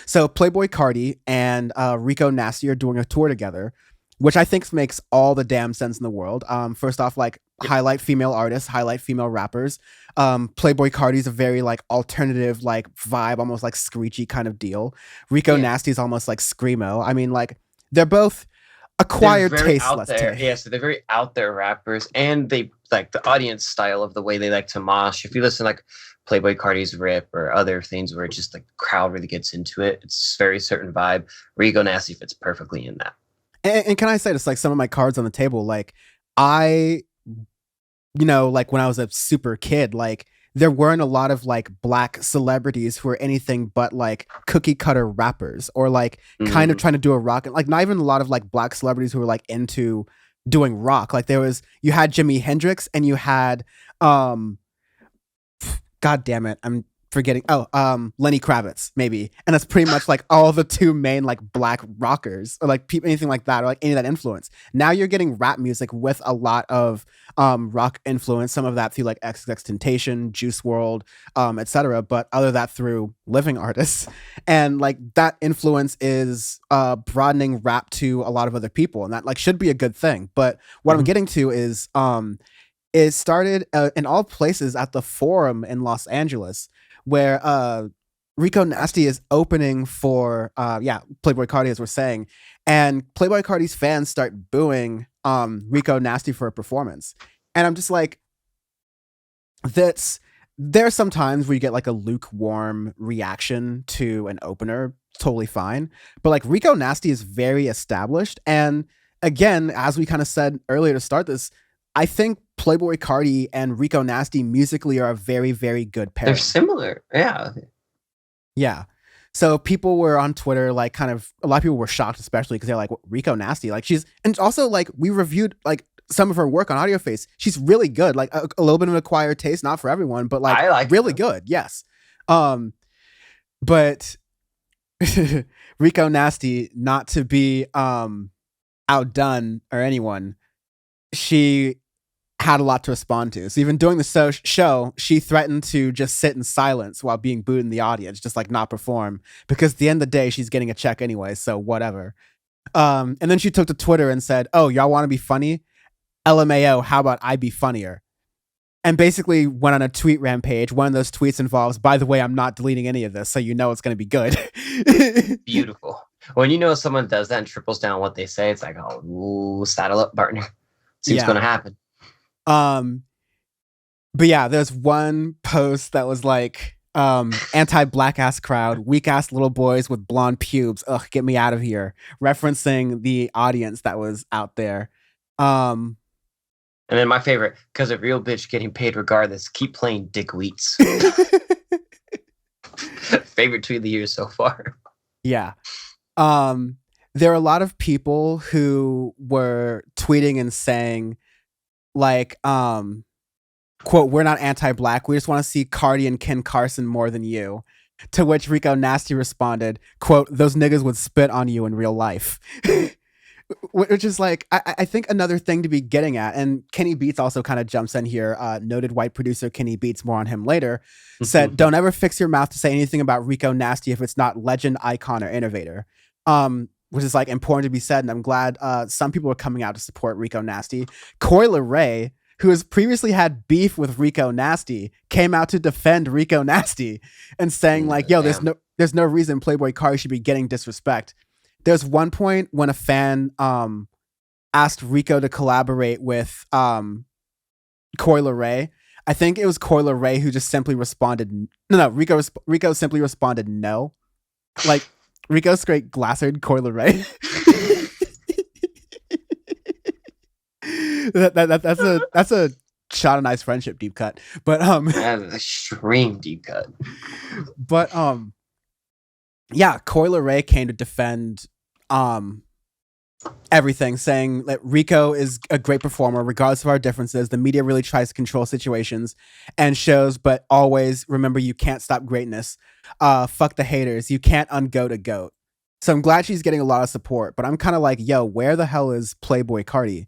So Playboi Carti and Rico Nasty are doing a tour together, which I think makes all the damn sense in the world. First off, like Yep. highlight female artists, highlight female rappers. Playboi Carti's a very like alternative like vibe, almost like screechy kind of deal. Rico Yeah. Nasty's almost like screamo. I mean, like they're both They're acquired very taste, out let's there. say. Yeah, so they're very out there rappers, and they like the audience style of the way they like to mosh. If you listen like Playboy Cardi's Rip or other things where it's just like the crowd really gets into it, it's very certain vibe. Rico Nasty fits perfectly in that. And can I say this? Like some of my cards on the table, like I, like when I was a super kid, like there weren't a lot of like black celebrities who were anything but like cookie cutter rappers or like kind of Mm, trying to do a rock, and like not even a lot of like black celebrities who were like into doing rock. Like you had Jimi Hendrix and you had um God damn it, I'm forgetting. Oh, Lenny Kravitz, maybe, and that's pretty much like all the two main like black rockers, or like anything like that, or like any of that influence. Now you're getting rap music with a lot of rock influence. Some of that through like XXXTentacion, Juice World, etc. But other that through living artists, and like that influence is broadening rap to a lot of other people, and that like should be a good thing. But what I'm mhm. getting to is it started in all places at the Forum in Los Angeles, where Rico Nasty is opening for Playboi Carti, as we're saying, and Playboi Carti's fans start booing Rico Nasty for a performance, and I'm just like, that's there's some times where you get like a lukewarm reaction to an opener, totally fine, but like Rico Nasty is very established, and again, as we kind of said earlier to start this, I think Playboi Carti and Rico Nasty musically are a very, very good They're pairing. similar. Yeah. Yeah. So people were on Twitter, like, kind of, a lot of people were shocked, especially because they're like, Rico Nasty, like, and also like we reviewed like some of her work on Audioface. She's really good, like a little bit of an acquired taste, not for everyone, but like I like it really though. good. Yes. Um, but Rico Nasty, not to be outdone or anyone, she had a lot to respond to. So even during the show, she threatened to just sit in silence while being booed in the audience, just like not perform, because at the end of the day, she's getting a check anyway, so whatever. And then she took to Twitter and said, "Oh, y'all want to be funny? LMAO, how about I be funnier?" And basically went on a tweet rampage. One of those tweets involves, "By the way, I'm not deleting any of this, so you know it's going to be good." Beautiful. When you know someone does that and triples down what they say, it's like, oh, ooh, saddle up, partner. See what's Yeah. gonna happen. Um, but yeah, there's one post that was like, anti-black ass crowd, weak ass little boys with blonde pubes. Ugh, get me out of here. Referencing the audience that was out there. Um, And then my favorite, because a real bitch getting paid regardless, keep playing Dick Wheats. Favorite tweet of the year so far. yeah. Um, there are a lot of people who were tweeting and saying, like, quote, "We're not anti-black. We just want to see Cardi and Ken Carson more than you." To which Rico Nasty responded, quote, "Those niggas would spit on you in real life." Which is like, I think another thing to be getting at, and Kenny Beats also kind of jumps in here. Noted white producer Kenny Beats, more on him later, said, "Don't ever fix your mouth to say anything about Rico Nasty if it's not legend, icon, or innovator." Which is like important to be said, and I'm glad some people are coming out to support Rico Nasty. Coi Ray, who has previously had beef with Rico Nasty, came out to defend Rico Nasty and saying like, "Yo, Damn. there's no reason Playboi Carti should be getting disrespect." There's one point when a fan asked Rico to collaborate with Coi Ray. I think it was Coi Ray who just simply responded, no, Rico simply responded no. Like, Rico straight glassered Coi Ray. That's a shot of nice friendship deep cut. But That is extreme deep cut. but yeah, Coi Ray came to defend everything, saying that Rico is a great performer regardless of our differences. The media really tries to control situations and shows, but always remember, you can't stop greatness. Fuck the haters, you can't ungoat a goat. So I'm glad she's getting a lot of support, but I'm kind of like, yo, where the hell is Playboi Carti?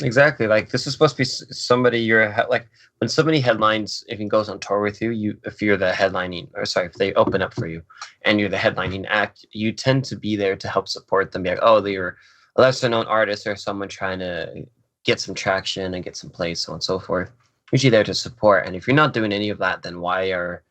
Exactly. Like this is supposed to be somebody like when somebody headlines, if he goes on tour with you, if you're the headlining, or sorry, if they open up for you, and you're the headlining act, you tend to be there to help support them. Be like, oh, they're a lesser known artist or someone trying to get some traction and get some plays, so on and so forth. Usually there to support. And if you're not doing any of that, then why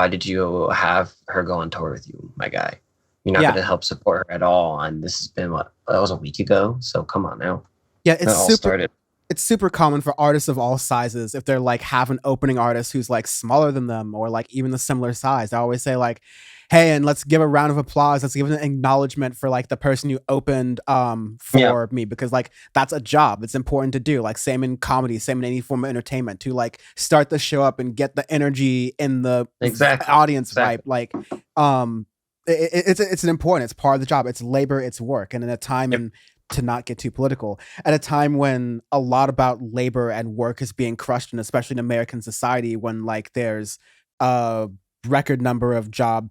did you have her go on tour with you, my guy? You're not going Yeah. to help support her at all. And this has been what, that was a week ago. So come on now. Yeah, That all started. it's super common for artists of all sizes if they're like have an opening artist who's like smaller than them or like even the similar size. I always say like, hey, and let's give a round of applause. Let's give an acknowledgement for like the person who opened Yeah, for me, because like that's a job. It's important to do. Like same in comedy, same in any form of entertainment, to like start the show up and get the energy in the exactly. audience vibe. Exactly. Like um it's an important, it's part of the job, it's labor, it's work. And in a time, Yep. and to not get too political, at a time when a lot about labor and work is being crushed, and especially in American society, when like there's a record number of job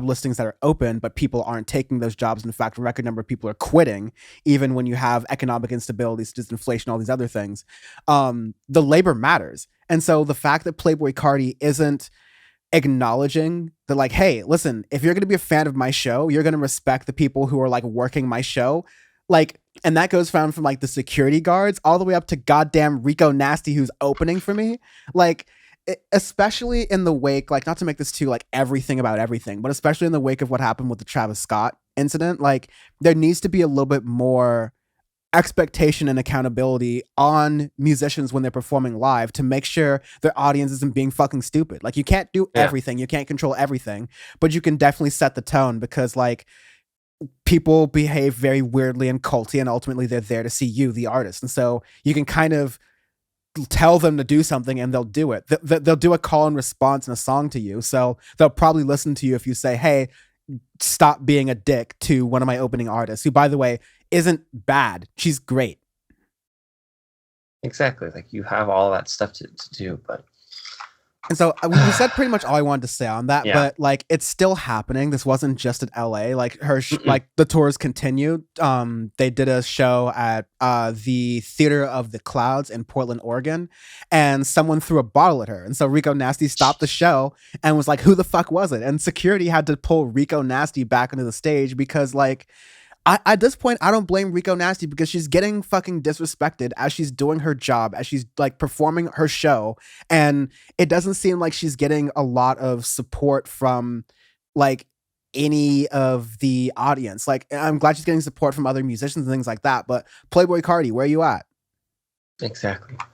listings that are open, but people aren't taking those jobs. In fact, a record number of people are quitting, even when you have economic instability, such as inflation, all these other things. The labor matters. And so the fact that Playboi Carti isn't acknowledging that, like, hey, listen, if you're going to be a fan of my show, you're going to respect the people who are like working my show. Like, and that goes from like the security guards all the way up to goddamn Rico Nasty, who's opening for me. Like, especially in the wake, like, not to make this too like everything about everything, but especially in the wake of what happened with the Travis Scott incident, like there needs to be a little bit more expectation and accountability on musicians when they're performing live, to make sure their audience isn't being fucking stupid. Like, you can't do Yeah. everything, you can't control everything, but you can definitely set the tone, because like people behave very weirdly and culty, and ultimately they're there to see you, the artist. And so you can kind of tell them to do something and they'll do it. They'll do a call and response in a song to you. So they'll probably listen to you if you say, hey, stop being a dick to one of my opening artists, who, by the way, isn't bad. She's great. Exactly. Like you have all that stuff to do, but And so we said pretty much all I wanted to say on that, yeah. but like it's still happening. This wasn't just at LA. Like Mm-mm. like the tours continued. They did a show at the Theater of the Clouds in Portland, Oregon, and someone threw a bottle at her. And so Rico Nasty stopped the show and was like, "Who the fuck was it?" And security had to pull Rico Nasty back into the stage, because like at this point, I don't blame Rico Nasty, because she's getting fucking disrespected as she's doing her job, as she's like performing her show. And it doesn't seem like she's getting a lot of support from like any of the audience. Like, I'm glad she's getting support from other musicians and things like that. But Playboi Carti, where are you at? Exactly.